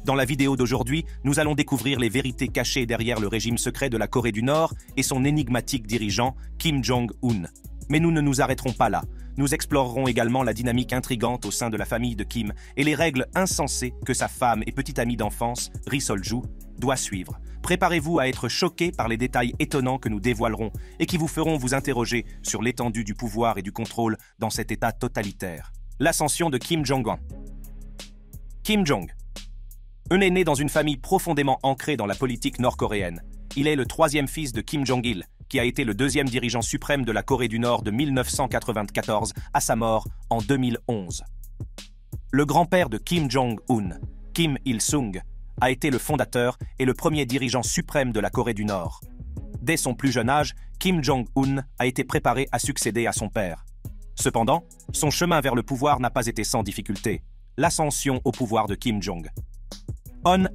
Dans la vidéo d'aujourd'hui, nous allons découvrir les vérités cachées derrière le régime secret de la Corée du Nord et son énigmatique dirigeant, Kim Jong-un. Mais nous ne nous arrêterons pas là. Nous explorerons également la dynamique intrigante au sein de la famille de Kim et les règles insensées que sa femme et petite amie d'enfance, Ri Sol-ju, doit suivre. Préparez-vous à être choqués par les détails étonnants que nous dévoilerons et qui vous feront vous interroger sur l'étendue du pouvoir et du contrôle dans cet état totalitaire. L'ascension de Kim Jong-un. Kim Jong-un est né dans une famille profondément ancrée dans la politique nord-coréenne. Il est le troisième fils de Kim Jong-il, qui a été le deuxième dirigeant suprême de la Corée du Nord de 1994 à sa mort en 2011. Le grand-père de Kim Jong-un, Kim Il-sung, a été le fondateur et le premier dirigeant suprême de la Corée du Nord. Dès son plus jeune âge, Kim Jong-un a été préparé à succéder à son père. Cependant, son chemin vers le pouvoir n'a pas été sans difficulté. L'ascension au pouvoir de Kim Jong-un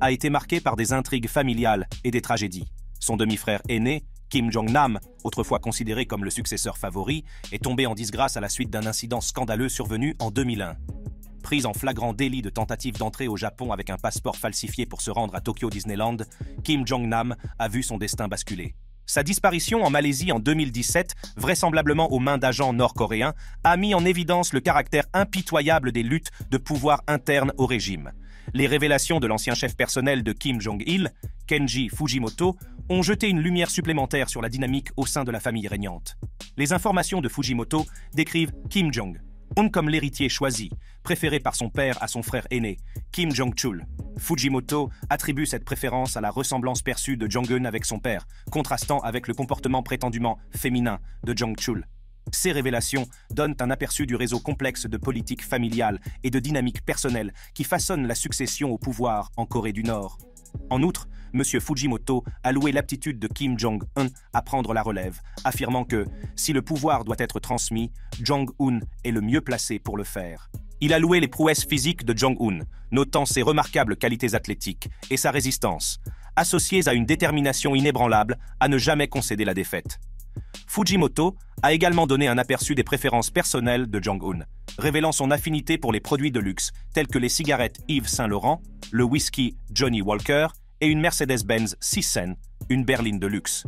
a été marqué par des intrigues familiales et des tragédies. Son demi-frère aîné, Kim Jong-nam, autrefois considéré comme le successeur favori, est tombé en disgrâce à la suite d'un incident scandaleux survenu en 2001. Pris en flagrant délit de tentative d'entrée au Japon avec un passeport falsifié pour se rendre à Tokyo Disneyland, Kim Jong-nam a vu son destin basculer. Sa disparition en Malaisie en 2017, vraisemblablement aux mains d'agents nord-coréens, a mis en évidence le caractère impitoyable des luttes de pouvoir internes au régime. Les révélations de l'ancien chef personnel de Kim Jong-il, Kenji Fujimoto, ont jeté une lumière supplémentaire sur la dynamique au sein de la famille régnante. Les informations de Fujimoto décrivent Kim Jong-un comme l'héritier choisi, préféré par son père à son frère aîné, Kim Jong-chul. Fujimoto attribue cette préférence à la ressemblance perçue de Jong-un avec son père, contrastant avec le comportement prétendument féminin de Jong-chul. Ces révélations donnent un aperçu du réseau complexe de politique familiale et de dynamique personnelle qui façonne la succession au pouvoir en Corée du Nord. En outre, M. Fujimoto a loué l'aptitude de Kim Jong-un à prendre la relève, affirmant que, si le pouvoir doit être transmis, Jong-un est le mieux placé pour le faire. Il a loué les prouesses physiques de Jong-un, notant ses remarquables qualités athlétiques et sa résistance, associées à une détermination inébranlable à ne jamais concéder la défaite. Fujimoto a également donné un aperçu des préférences personnelles de Jong-un, révélant son affinité pour les produits de luxe tels que les cigarettes Yves Saint Laurent, le whisky Johnny Walker et une Mercedes-Benz Citroën, une berline de luxe.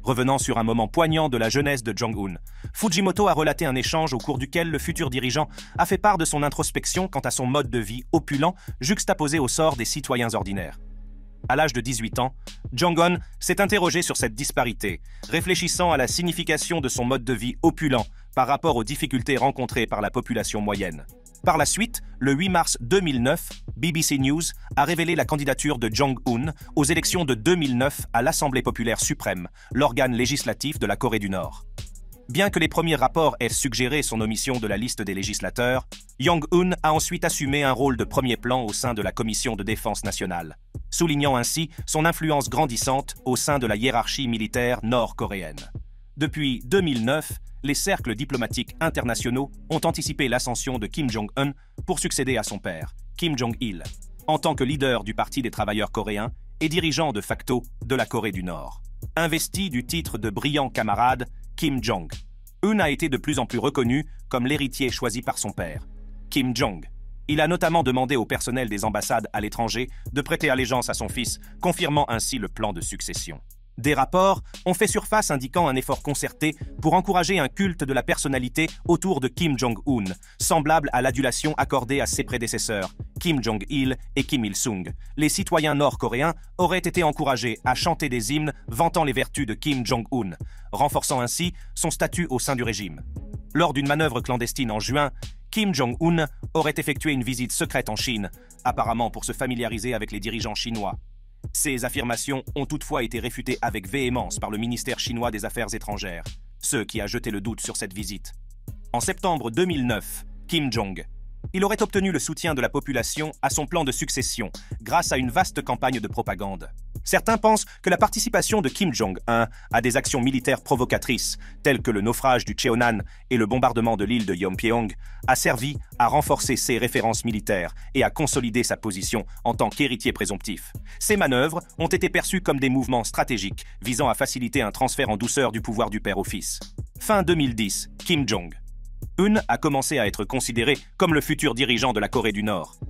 Revenant sur un moment poignant de la jeunesse de Jong-un, Fujimoto a relaté un échange au cours duquel le futur dirigeant a fait part de son introspection quant à son mode de vie opulent juxtaposé au sort des citoyens ordinaires. À l'âge de 18 ans, Jong-un s'est interrogé sur cette disparité, réfléchissant à la signification de son mode de vie opulent par rapport aux difficultés rencontrées par la population moyenne. Par la suite, le 8 mars 2009, BBC News a révélé la candidature de Jong-un aux élections de 2009 à l'Assemblée populaire suprême, l'organe législatif de la Corée du Nord. Bien que les premiers rapports aient suggéré son omission de la liste des législateurs, Jong-un a ensuite assumé un rôle de premier plan au sein de la Commission de défense nationale, soulignant ainsi son influence grandissante au sein de la hiérarchie militaire nord-coréenne. Depuis 2009, les cercles diplomatiques internationaux ont anticipé l'ascension de Kim Jong-un pour succéder à son père, Kim Jong-il, en tant que leader du Parti des travailleurs coréens et dirigeant de facto de la Corée du Nord. Investi du titre de brillant camarade, Kim Jong-un a été de plus en plus reconnu comme l'héritier choisi par son père, Kim Jong. Il a notamment demandé au personnel des ambassades à l'étranger de prêter allégeance à son fils, confirmant ainsi le plan de succession. Des rapports ont fait surface indiquant un effort concerté pour encourager un culte de la personnalité autour de Kim Jong-un, semblable à l'adulation accordée à ses prédécesseurs, Kim Jong-il et Kim Il-sung. Les citoyens nord-coréens auraient été encouragés à chanter des hymnes vantant les vertus de Kim Jong-un, renforçant ainsi son statut au sein du régime. Lors d'une manœuvre clandestine en juin, Kim Jong-un aurait effectué une visite secrète en Chine, apparemment pour se familiariser avec les dirigeants chinois. Ces affirmations ont toutefois été réfutées avec véhémence par le ministère chinois des Affaires étrangères, ce qui a jeté le doute sur cette visite. En septembre 2009, Kim Jong il aurait obtenu le soutien de la population à son plan de succession grâce à une vaste campagne de propagande. Certains pensent que la participation de Kim Jong-un à des actions militaires provocatrices, telles que le naufrage du Cheonan et le bombardement de l'île de Yeonpyeong, a servi à renforcer ses références militaires et à consolider sa position en tant qu'héritier présomptif. Ces manœuvres ont été perçues comme des mouvements stratégiques visant à faciliter un transfert en douceur du pouvoir du père au fils. Fin 2010, Kim Jong-un a commencé à être considéré comme le futur dirigeant de la Corée du Nord.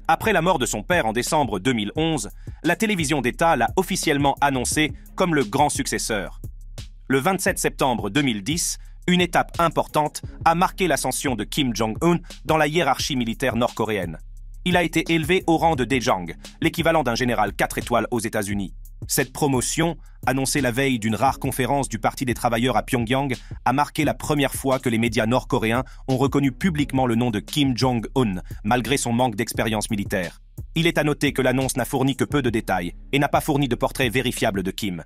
Après la mort de son père en décembre 2011, la télévision d'État l'a officiellement annoncé comme le grand successeur. Le 27 septembre 2010, une étape importante a marqué l'ascension de Kim Jong-un dans la hiérarchie militaire nord-coréenne. Il a été élevé au rang de Daejang, l'équivalent d'un général 4 étoiles aux États-Unis. Cette promotion, annoncée la veille d'une rare conférence du Parti des travailleurs à Pyongyang, a marqué la première fois que les médias nord-coréens ont reconnu publiquement le nom de Kim Jong-un, malgré son manque d'expérience militaire. Il est à noter que l'annonce n'a fourni que peu de détails et n'a pas fourni de portrait vérifiable de Kim.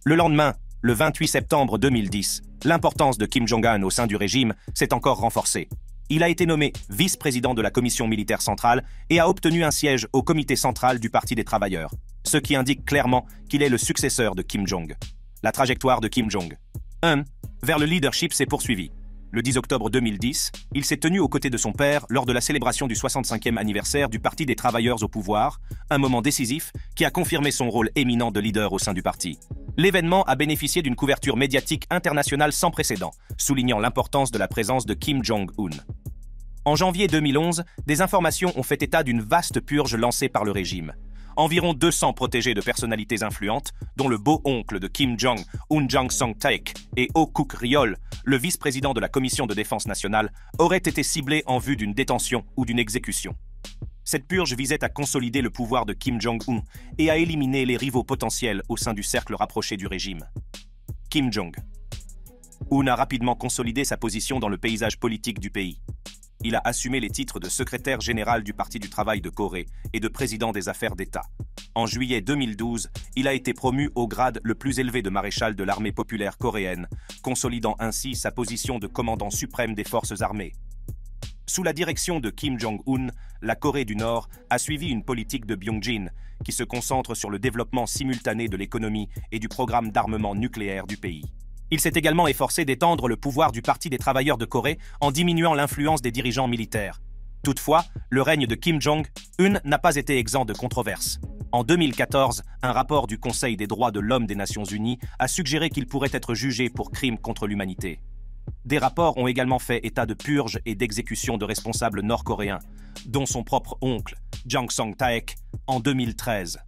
Le lendemain, le 28 septembre 2010, l'importance de Kim Jong-un au sein du régime s'est encore renforcée. Il a été nommé vice-président de la commission militaire centrale et a obtenu un siège au comité central du Parti des travailleurs, ce qui indique clairement qu'il est le successeur de Kim Jong. La trajectoire de Kim Jong-un vers le leadership s'est poursuivie. Le 10 octobre 2010, il s'est tenu aux côtés de son père lors de la célébration du 65e anniversaire du Parti des travailleurs au pouvoir, un moment décisif qui a confirmé son rôle éminent de leader au sein du parti. L'événement a bénéficié d'une couverture médiatique internationale sans précédent, soulignant l'importance de la présence de Kim Jong-un. En janvier 2011, des informations ont fait état d'une vaste purge lancée par le régime. Environ 200 protégés de personnalités influentes, dont le beau-oncle de Kim Jong, Eun Jang-song-taek, et Oh Kuk-ryol, le vice-président de la Commission de défense nationale, auraient été ciblés en vue d'une détention ou d'une exécution. Cette purge visait à consolider le pouvoir de Kim Jong-un et à éliminer les rivaux potentiels au sein du cercle rapproché du régime. Kim Jong-un a rapidement consolidé sa position dans le paysage politique du pays. Il a assumé les titres de secrétaire général du Parti du travail de Corée et de président des affaires d'État. En juillet 2012, il a été promu au grade le plus élevé de maréchal de l'armée populaire coréenne, consolidant ainsi sa position de commandant suprême des forces armées. Sous la direction de Kim Jong-un, la Corée du Nord a suivi une politique de Byongjin qui se concentre sur le développement simultané de l'économie et du programme d'armement nucléaire du pays. Il s'est également efforcé d'étendre le pouvoir du Parti des travailleurs de Corée en diminuant l'influence des dirigeants militaires. Toutefois, le règne de Kim Jong-un n'a pas été exempt de controverses. En 2014, un rapport du Conseil des droits de l'homme des Nations Unies a suggéré qu'il pourrait être jugé pour crimes contre l'humanité. Des rapports ont également fait état de purges et d'exécutions de responsables nord-coréens, dont son propre oncle, Jang Song-taek, en 2013.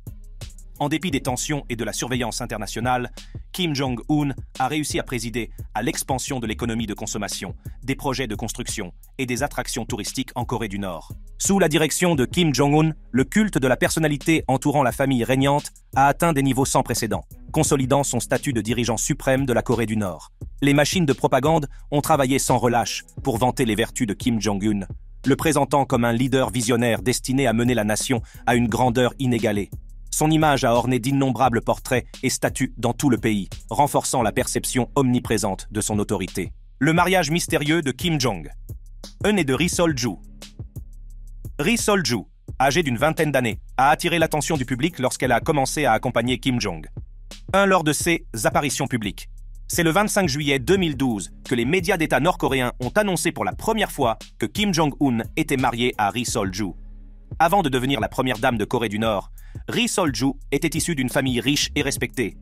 En dépit des tensions et de la surveillance internationale, Kim Jong-un a réussi à présider à l'expansion de l'économie de consommation, des projets de construction et des attractions touristiques en Corée du Nord. Sous la direction de Kim Jong-un, le culte de la personnalité entourant la famille régnante a atteint des niveaux sans précédent, consolidant son statut de dirigeant suprême de la Corée du Nord. Les machines de propagande ont travaillé sans relâche pour vanter les vertus de Kim Jong-un, le présentant comme un leader visionnaire destiné à mener la nation à une grandeur inégalée. Son image a orné d'innombrables portraits et statues dans tout le pays, renforçant la perception omniprésente de son autorité. Le mariage mystérieux de Kim Jong-un et de Ri Sol-ju. Ri Sol-ju, âgée d'une vingtaine d'années, a attiré l'attention du public lorsqu'elle a commencé à accompagner Kim Jong-un lors de ses apparitions publiques. C'est le 25 juillet 2012 que les médias d'État nord-coréens ont annoncé pour la première fois que Kim Jong-un était marié à Ri Sol-ju. Avant de devenir la première dame de Corée du Nord, Ri Sol-ju était issue d'une famille riche et respectée.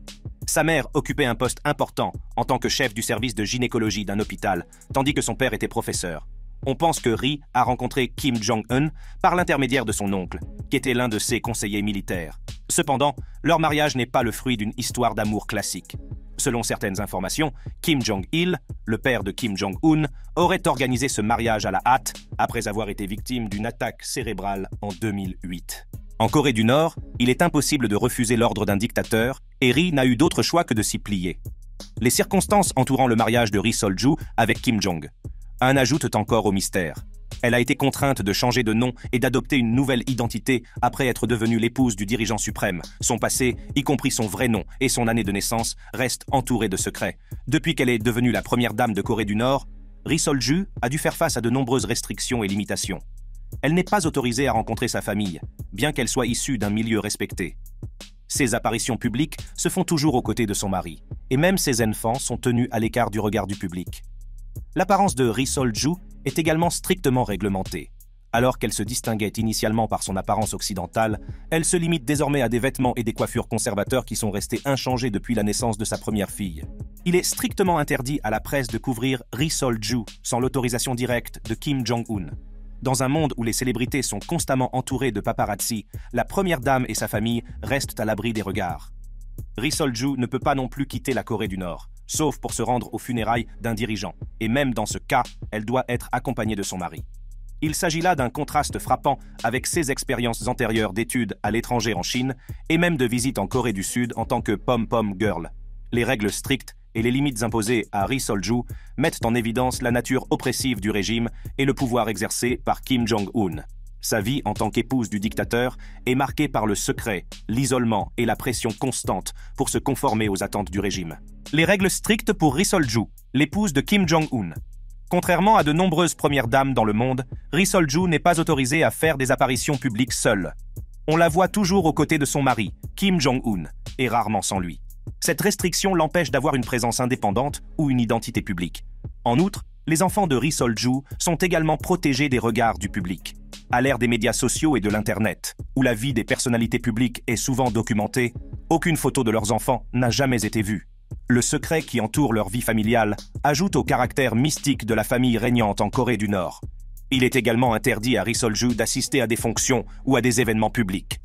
Sa mère occupait un poste important en tant que chef du service de gynécologie d'un hôpital, tandis que son père était professeur. On pense que Ri a rencontré Kim Jong-un par l'intermédiaire de son oncle, qui était l'un de ses conseillers militaires. Cependant, leur mariage n'est pas le fruit d'une histoire d'amour classique. Selon certaines informations, Kim Jong-il, le père de Kim Jong-un, aurait organisé ce mariage à la hâte après avoir été victime d'une attaque cérébrale en 2008. En Corée du Nord, il est impossible de refuser l'ordre d'un dictateur et Ri n'a eu d'autre choix que de s'y plier. Les circonstances entourant le mariage de Ri Sol-ju avec Kim Jong-un ajoutent encore au mystère. Elle a été contrainte de changer de nom et d'adopter une nouvelle identité après être devenue l'épouse du dirigeant suprême. Son passé, y compris son vrai nom et son année de naissance, reste entouré de secrets. Depuis qu'elle est devenue la première dame de Corée du Nord, Ri Sol-ju a dû faire face à de nombreuses restrictions et limitations. Elle n'est pas autorisée à rencontrer sa famille, bien qu'elle soit issue d'un milieu respecté. Ses apparitions publiques se font toujours aux côtés de son mari, et même ses enfants sont tenus à l'écart du regard du public. L'apparence de Ri Sol-ju est également strictement réglementée. Alors qu'elle se distinguait initialement par son apparence occidentale, elle se limite désormais à des vêtements et des coiffures conservateurs qui sont restés inchangés depuis la naissance de sa première fille. Il est strictement interdit à la presse de couvrir Ri Sol-ju sans l'autorisation directe de Kim Jong-un. Dans un monde où les célébrités sont constamment entourées de paparazzi, la première dame et sa famille restent à l'abri des regards. Ri Sol-ju ne peut pas non plus quitter la Corée du Nord, sauf pour se rendre aux funérailles d'un dirigeant, et même dans ce cas, elle doit être accompagnée de son mari. Il s'agit là d'un contraste frappant avec ses expériences antérieures d'études à l'étranger en Chine et même de visites en Corée du Sud en tant que pom-pom girl. Les règles strictes et les limites imposées à Ri Sol-ju mettent en évidence la nature oppressive du régime et le pouvoir exercé par Kim Jong-un. Sa vie en tant qu'épouse du dictateur est marquée par le secret, l'isolement et la pression constante pour se conformer aux attentes du régime. Les règles strictes pour Ri Sol-ju, l'épouse de Kim Jong-un. Contrairement à de nombreuses premières dames dans le monde, Ri Sol-ju n'est pas autorisée à faire des apparitions publiques seule. On la voit toujours aux côtés de son mari, Kim Jong-un, et rarement sans lui. Cette restriction l'empêche d'avoir une présence indépendante ou une identité publique. En outre, les enfants de Ri Sol-ju sont également protégés des regards du public. À l'ère des médias sociaux et de l'Internet, où la vie des personnalités publiques est souvent documentée, aucune photo de leurs enfants n'a jamais été vue. Le secret qui entoure leur vie familiale ajoute au caractère mystique de la famille régnante en Corée du Nord. Il est également interdit à Ri Sol-ju d'assister à des fonctions ou à des événements publics.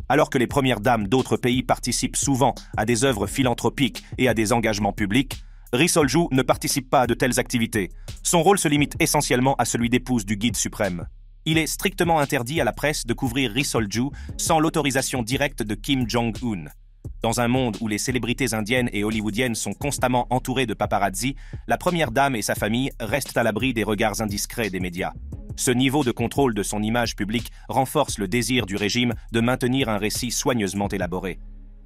Alors que les premières dames d'autres pays participent souvent à des œuvres philanthropiques et à des engagements publics, Ri Sol-ju ne participe pas à de telles activités. Son rôle se limite essentiellement à celui d'épouse du guide suprême. Il est strictement interdit à la presse de couvrir Ri Sol-ju sans l'autorisation directe de Kim Jong-un. Dans un monde où les célébrités indiennes et hollywoodiennes sont constamment entourées de paparazzi, la première dame et sa famille restent à l'abri des regards indiscrets des médias. Ce niveau de contrôle de son image publique renforce le désir du régime de maintenir un récit soigneusement élaboré.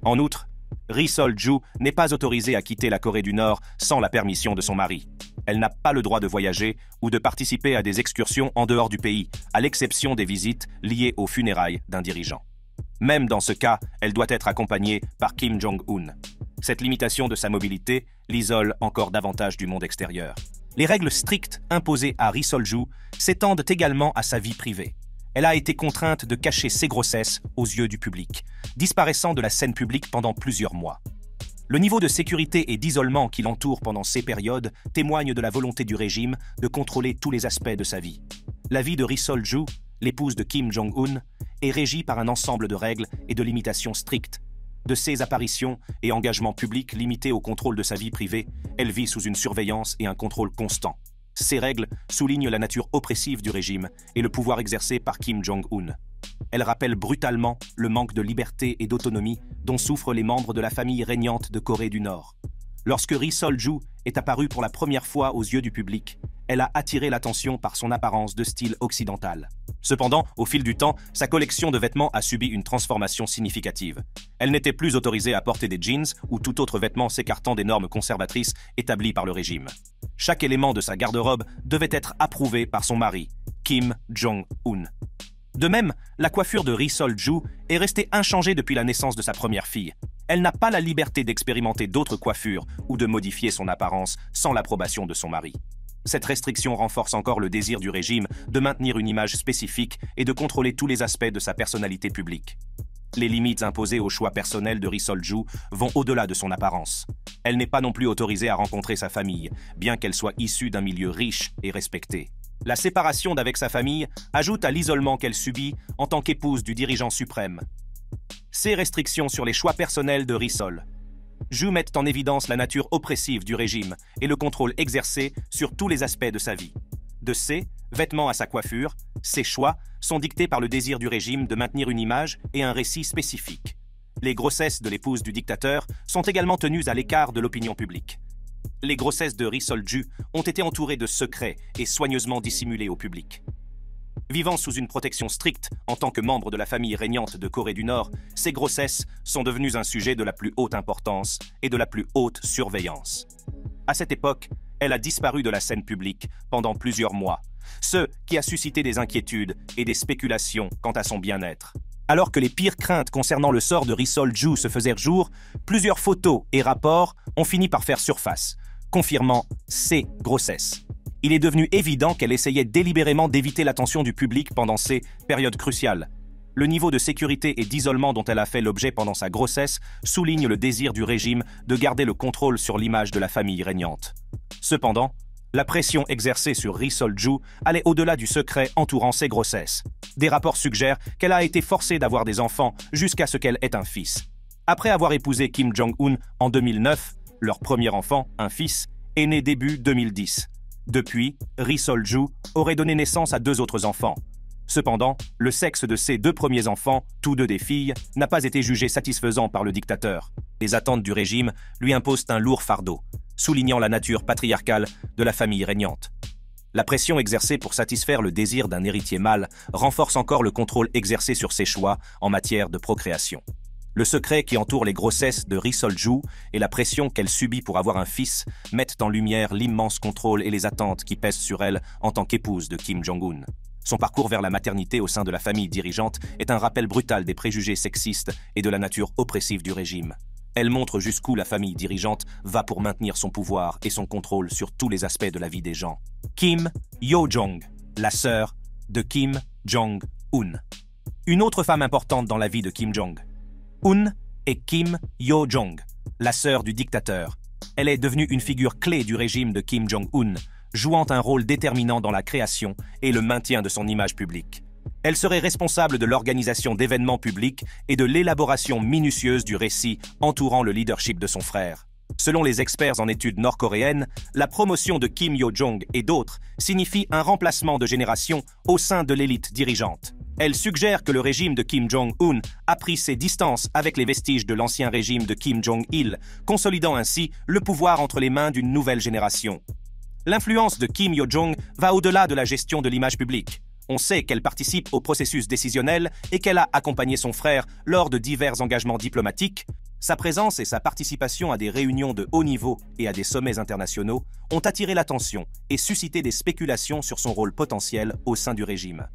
En outre, Ri Sol-ju n'est pas autorisée à quitter la Corée du Nord sans la permission de son mari. Elle n'a pas le droit de voyager ou de participer à des excursions en dehors du pays, à l'exception des visites liées aux funérailles d'un dirigeant. Même dans ce cas, elle doit être accompagnée par Kim Jong-un. Cette limitation de sa mobilité l'isole encore davantage du monde extérieur. Les règles strictes imposées à Ri Sol-ju s'étendent également à sa vie privée. Elle a été contrainte de cacher ses grossesses aux yeux du public, disparaissant de la scène publique pendant plusieurs mois. Le niveau de sécurité et d'isolement qui l'entoure pendant ces périodes témoigne de la volonté du régime de contrôler tous les aspects de sa vie. La vie de Ri Sol-ju, l'épouse de Kim Jong-un, est régie par un ensemble de règles et de limitations strictes. De ses apparitions et engagements publics limités au contrôle de sa vie privée, elle vit sous une surveillance et un contrôle constant. Ces règles soulignent la nature oppressive du régime et le pouvoir exercé par Kim Jong-un. Elles rappellent brutalement le manque de liberté et d'autonomie dont souffrent les membres de la famille régnante de Corée du Nord. Lorsque Ri Sol-ju est apparue pour la première fois aux yeux du public, elle a attiré l'attention par son apparence de style occidental. Cependant, au fil du temps, sa collection de vêtements a subi une transformation significative. Elle n'était plus autorisée à porter des jeans ou tout autre vêtement s'écartant des normes conservatrices établies par le régime. Chaque élément de sa garde-robe devait être approuvé par son mari, Kim Jong-un. De même, la coiffure de Ri Sol-ju est restée inchangée depuis la naissance de sa première fille. Elle n'a pas la liberté d'expérimenter d'autres coiffures ou de modifier son apparence sans l'approbation de son mari. Cette restriction renforce encore le désir du régime de maintenir une image spécifique et de contrôler tous les aspects de sa personnalité publique. Les limites imposées au choix personnel de Ri Sol-ju vont au-delà de son apparence. Elle n'est pas non plus autorisée à rencontrer sa famille, bien qu'elle soit issue d'un milieu riche et respecté. La séparation d'avec sa famille ajoute à l'isolement qu'elle subit en tant qu'épouse du dirigeant suprême. Ces restrictions sur les choix personnels de Ri Sol-ju mettent en évidence la nature oppressive du régime et le contrôle exercé sur tous les aspects de sa vie. De ses vêtements à sa coiffure, ses choix sont dictés par le désir du régime de maintenir une image et un récit spécifique. Les grossesses de l'épouse du dictateur sont également tenues à l'écart de l'opinion publique. Les grossesses de Ri Sol-ju ont été entourées de secrets et soigneusement dissimulées au public. Vivant sous une protection stricte en tant que membre de la famille régnante de Corée du Nord, ces grossesses sont devenues un sujet de la plus haute importance et de la plus haute surveillance. À cette époque, elle a disparu de la scène publique pendant plusieurs mois, ce qui a suscité des inquiétudes et des spéculations quant à son bien-être. Alors que les pires craintes concernant le sort de Ri Sol-ju se faisaient jour, plusieurs photos et rapports ont fini par faire surface, confirmant ses grossesses. Il est devenu évident qu'elle essayait délibérément d'éviter l'attention du public pendant ces périodes cruciales. Le niveau de sécurité et d'isolement dont elle a fait l'objet pendant sa grossesse souligne le désir du régime de garder le contrôle sur l'image de la famille régnante. Cependant, La pression exercée sur Ri Sol-ju allait au-delà du secret entourant ses grossesses. Des rapports suggèrent qu'elle a été forcée d'avoir des enfants jusqu'à ce qu'elle ait un fils. Après avoir épousé Kim Jong-un en 2009, leur premier enfant, un fils, est né début 2010. Depuis, Ri Sol-ju aurait donné naissance à 2 autres enfants. Cependant, le sexe de ses 2 premiers enfants, tous 2 des filles, n'a pas été jugé satisfaisant par le dictateur. Les attentes du régime lui imposent un lourd fardeau, soulignant la nature patriarcale de la famille régnante. La pression exercée pour satisfaire le désir d'un héritier mâle renforce encore le contrôle exercé sur ses choix en matière de procréation. Le secret qui entoure les grossesses de Ri Sol-ju et la pression qu'elle subit pour avoir un fils mettent en lumière l'immense contrôle et les attentes qui pèsent sur elle en tant qu'épouse de Kim Jong-un. Son parcours vers la maternité au sein de la famille dirigeante est un rappel brutal des préjugés sexistes et de la nature oppressive du régime. Elle montre jusqu'où la famille dirigeante va pour maintenir son pouvoir et son contrôle sur tous les aspects de la vie des gens. Kim Yo-jong, la sœur de Kim Jong-un. Une autre femme importante dans la vie de Kim Jong-un est Kim Yo-jong, la sœur du dictateur. Elle est devenue une figure clé du régime de Kim Jong-un, jouant un rôle déterminant dans la création et le maintien de son image publique. Elle serait responsable de l'organisation d'événements publics et de l'élaboration minutieuse du récit entourant le leadership de son frère. Selon les experts en études nord-coréennes, la promotion de Kim Yo-jong et d'autres signifie un remplacement de génération au sein de l'élite dirigeante. Elle suggère que le régime de Kim Jong-un a pris ses distances avec les vestiges de l'ancien régime de Kim Jong-il, consolidant ainsi le pouvoir entre les mains d'une nouvelle génération. L'influence de Kim Yo-jong va au-delà de la gestion de l'image publique. On sait qu'elle participe au processus décisionnel et qu'elle a accompagné son frère lors de divers engagements diplomatiques. Sa présence et sa participation à des réunions de haut niveau et à des sommets internationaux ont attiré l'attention et suscité des spéculations sur son rôle potentiel au sein du régime.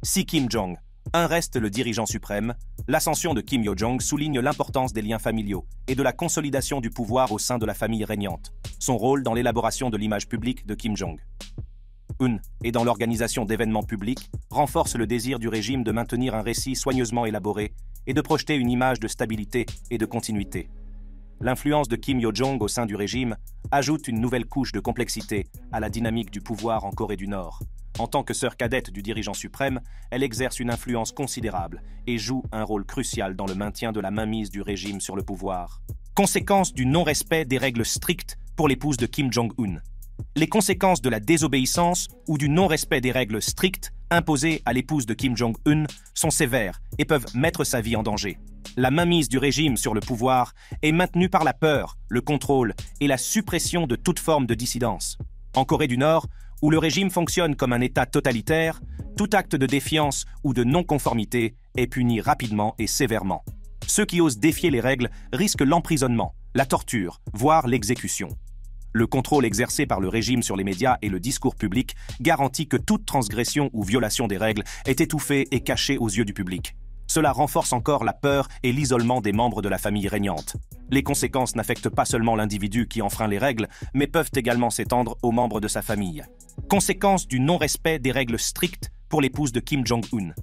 Si Kim Jong-un reste le dirigeant suprême, l'ascension de Kim Yo-jong souligne l'importance des liens familiaux et de la consolidation du pouvoir au sein de la famille régnante. Son rôle dans l'élaboration de l'image publique de Kim Jong-un et dans l'organisation d'événements publics renforce le désir du régime de maintenir un récit soigneusement élaboré et de projeter une image de stabilité et de continuité. L'influence de Kim Yo-jong au sein du régime ajoute une nouvelle couche de complexité à la dynamique du pouvoir en Corée du Nord. En tant que sœur cadette du dirigeant suprême, elle exerce une influence considérable et joue un rôle crucial dans le maintien de la mainmise du régime sur le pouvoir. Conséquence du non-respect des règles strictes pour l'épouse de Kim Jong-un. Les conséquences de la désobéissance ou du non-respect des règles strictes imposées à l'épouse de Kim Jong-un sont sévères et peuvent mettre sa vie en danger. La mainmise du régime sur le pouvoir est maintenue par la peur, le contrôle et la suppression de toute forme de dissidence. En Corée du Nord, où le régime fonctionne comme un État totalitaire, tout acte de défiance ou de non-conformité est puni rapidement et sévèrement. Ceux qui osent défier les règles risquent l'emprisonnement, la torture, voire l'exécution. Le contrôle exercé par le régime sur les médias et le discours public garantit que toute transgression ou violation des règles est étouffée et cachée aux yeux du public. Cela renforce encore la peur et l'isolement des membres de la famille régnante. Les conséquences n'affectent pas seulement l'individu qui enfreint les règles, mais peuvent également s'étendre aux membres de sa famille. Conséquences du non-respect des règles strictes pour l'épouse de Kim Jong-un.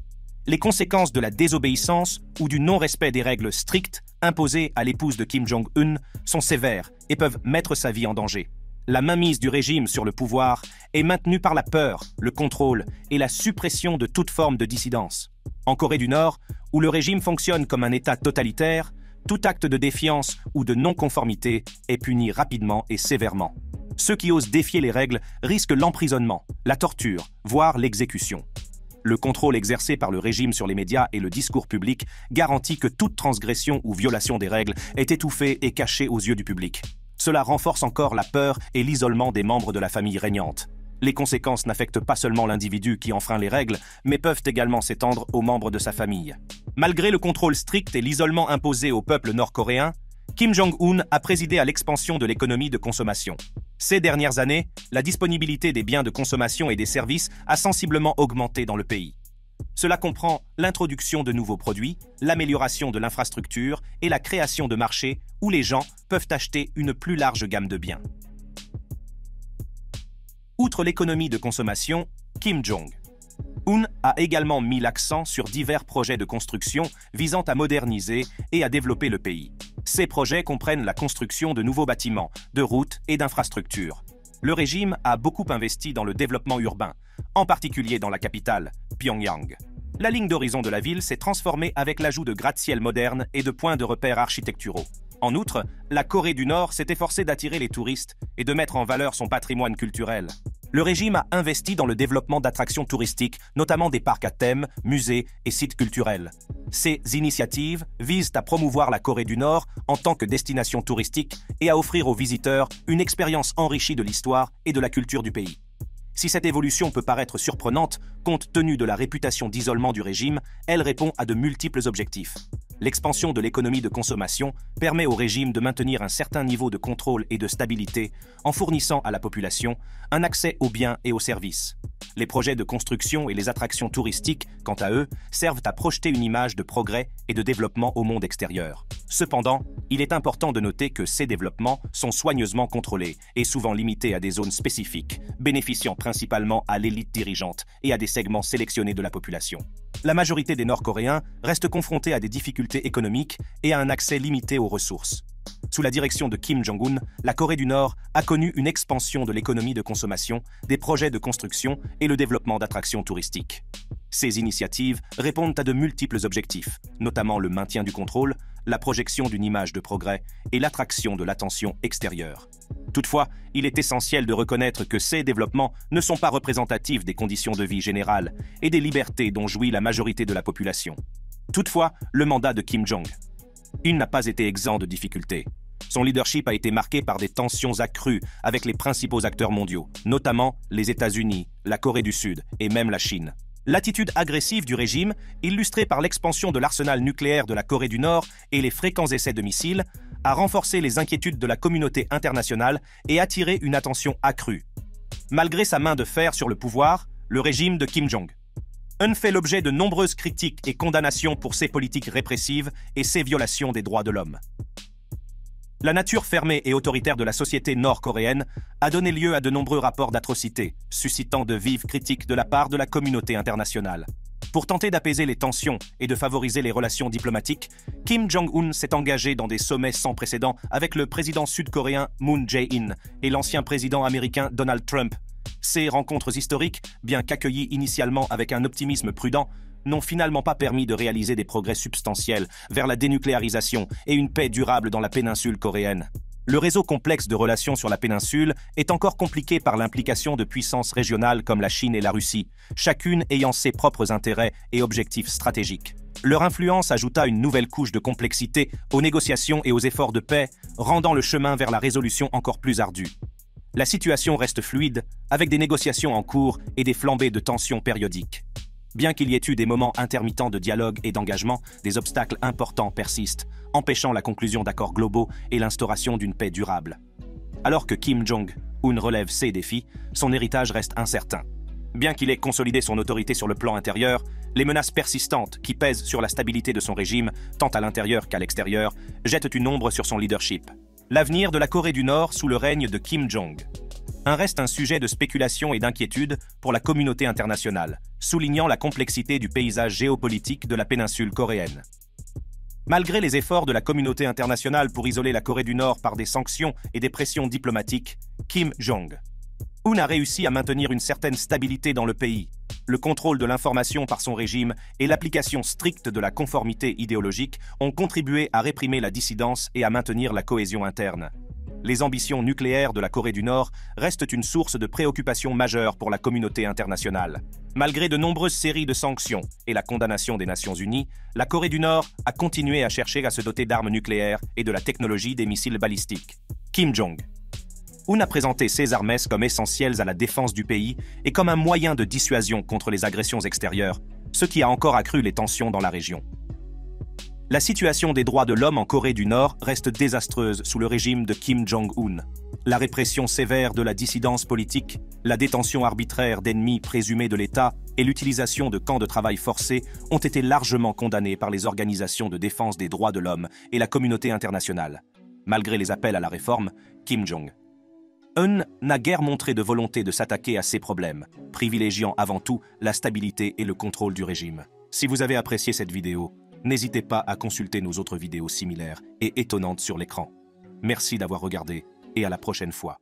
Les conséquences de la désobéissance ou du non-respect des règles strictes imposées à l'épouse de Kim Jong-un sont sévères et peuvent mettre sa vie en danger. La mainmise du régime sur le pouvoir est maintenue par la peur, le contrôle et la suppression de toute forme de dissidence. En Corée du Nord, où le régime fonctionne comme un État totalitaire, tout acte de défiance ou de non-conformité est puni rapidement et sévèrement. Ceux qui osent défier les règles risquent l'emprisonnement, la torture, voire l'exécution. Le contrôle exercé par le régime sur les médias et le discours public garantit que toute transgression ou violation des règles est étouffée et cachée aux yeux du public. Cela renforce encore la peur et l'isolement des membres de la famille régnante. Les conséquences n'affectent pas seulement l'individu qui enfreint les règles, mais peuvent également s'étendre aux membres de sa famille. Malgré le contrôle strict et l'isolement imposé au peuple nord-coréen, Kim Jong-un a présidé à l'expansion de l'économie de consommation. Ces dernières années, la disponibilité des biens de consommation et des services a sensiblement augmenté dans le pays. Cela comprend l'introduction de nouveaux produits, l'amélioration de l'infrastructure et la création de marchés où les gens peuvent acheter une plus large gamme de biens. Outre l'économie de consommation, Kim Jong-un a également mis l'accent sur divers projets de construction visant à moderniser et à développer le pays. Ces projets comprennent la construction de nouveaux bâtiments, de routes et d'infrastructures. Le régime a beaucoup investi dans le développement urbain, en particulier dans la capitale, Pyongyang. La ligne d'horizon de la ville s'est transformée avec l'ajout de gratte-ciel modernes et de points de repère architecturaux. En outre, la Corée du Nord s'est efforcée d'attirer les touristes et de mettre en valeur son patrimoine culturel. Le régime a investi dans le développement d'attractions touristiques, notamment des parcs à thème, musées et sites culturels. Ces initiatives visent à promouvoir la Corée du Nord en tant que destination touristique et à offrir aux visiteurs une expérience enrichie de l'histoire et de la culture du pays. Si cette évolution peut paraître surprenante, compte tenu de la réputation d'isolement du régime, elle répond à de multiples objectifs. L'expansion de l'économie de consommation permet au régime de maintenir un certain niveau de contrôle et de stabilité en fournissant à la population un accès aux biens et aux services. Les projets de construction et les attractions touristiques, quant à eux, servent à projeter une image de progrès et de développement au monde extérieur. Cependant, il est important de noter que ces développements sont soigneusement contrôlés et souvent limités à des zones spécifiques, bénéficiant principalement à l'élite dirigeante et à des segments sélectionnés de la population. La majorité des Nord-Coréens restent confrontés à des difficultés économiques et à un accès limité aux ressources. Sous la direction de Kim Jong-un, la Corée du Nord a connu une expansion de l'économie de consommation, des projets de construction et le développement d'attractions touristiques. Ces initiatives répondent à de multiples objectifs, notamment le maintien du contrôle, la projection d'une image de progrès et l'attraction de l'attention extérieure. Toutefois, il est essentiel de reconnaître que ces développements ne sont pas représentatifs des conditions de vie générales et des libertés dont jouit la majorité de la population. Toutefois, le mandat de Kim Jong, il n'a pas été exempt de difficultés. Son leadership a été marqué par des tensions accrues avec les principaux acteurs mondiaux, notamment les États-Unis, la Corée du Sud et même la Chine. L'attitude agressive du régime, illustrée par l'expansion de l'arsenal nucléaire de la Corée du Nord et les fréquents essais de missiles, a renforcé les inquiétudes de la communauté internationale et attiré une attention accrue. Malgré sa main de fer sur le pouvoir, le régime de Kim Jong-un fait l'objet de nombreuses critiques et condamnations pour ses politiques répressives et ses violations des droits de l'homme. La nature fermée et autoritaire de la société nord-coréenne a donné lieu à de nombreux rapports d'atrocités, suscitant de vives critiques de la part de la communauté internationale. Pour tenter d'apaiser les tensions et de favoriser les relations diplomatiques, Kim Jong-un s'est engagé dans des sommets sans précédent avec le président sud-coréen Moon Jae-in et l'ancien président américain Donald Trump. Ces rencontres historiques, bien qu'accueillies initialement avec un optimisme prudent, n'ont finalement pas permis de réaliser des progrès substantiels vers la dénucléarisation et une paix durable dans la péninsule coréenne. Le réseau complexe de relations sur la péninsule est encore compliqué par l'implication de puissances régionales comme la Chine et la Russie, chacune ayant ses propres intérêts et objectifs stratégiques. Leur influence ajouta une nouvelle couche de complexité aux négociations et aux efforts de paix, rendant le chemin vers la résolution encore plus ardu. La situation reste fluide, avec des négociations en cours et des flambées de tensions périodiques. Bien qu'il y ait eu des moments intermittents de dialogue et d'engagement, des obstacles importants persistent, empêchant la conclusion d'accords globaux et l'instauration d'une paix durable. Alors que Kim Jong-un relève ces défis, son héritage reste incertain. Bien qu'il ait consolidé son autorité sur le plan intérieur, les menaces persistantes qui pèsent sur la stabilité de son régime, tant à l'intérieur qu'à l'extérieur, jettent une ombre sur son leadership. L'avenir de la Corée du Nord sous le règne de Kim Jong-un reste un sujet de spéculation et d'inquiétude pour la communauté internationale, soulignant la complexité du paysage géopolitique de la péninsule coréenne. Malgré les efforts de la communauté internationale pour isoler la Corée du Nord par des sanctions et des pressions diplomatiques, Kim Jong-un a réussi à maintenir une certaine stabilité dans le pays. Le contrôle de l'information par son régime et l'application stricte de la conformité idéologique ont contribué à réprimer la dissidence et à maintenir la cohésion interne. Les ambitions nucléaires de la Corée du Nord restent une source de préoccupation majeure pour la communauté internationale. Malgré de nombreuses séries de sanctions et la condamnation des Nations Unies, la Corée du Nord a continué à chercher à se doter d'armes nucléaires et de la technologie des missiles balistiques. Kim Jong-un a présenté ces armes comme essentielles à la défense du pays et comme un moyen de dissuasion contre les agressions extérieures, ce qui a encore accru les tensions dans la région. La situation des droits de l'homme en Corée du Nord reste désastreuse sous le régime de Kim Jong-un. La répression sévère de la dissidence politique, la détention arbitraire d'ennemis présumés de l'État et l'utilisation de camps de travail forcés ont été largement condamnés par les organisations de défense des droits de l'homme et la communauté internationale. Malgré les appels à la réforme, Kim Jong-un n'a guère montré de volonté de s'attaquer à ces problèmes, privilégiant avant tout la stabilité et le contrôle du régime. Si vous avez apprécié cette vidéo, n'hésitez pas à consulter nos autres vidéos similaires et étonnantes sur l'écran. Merci d'avoir regardé et à la prochaine fois.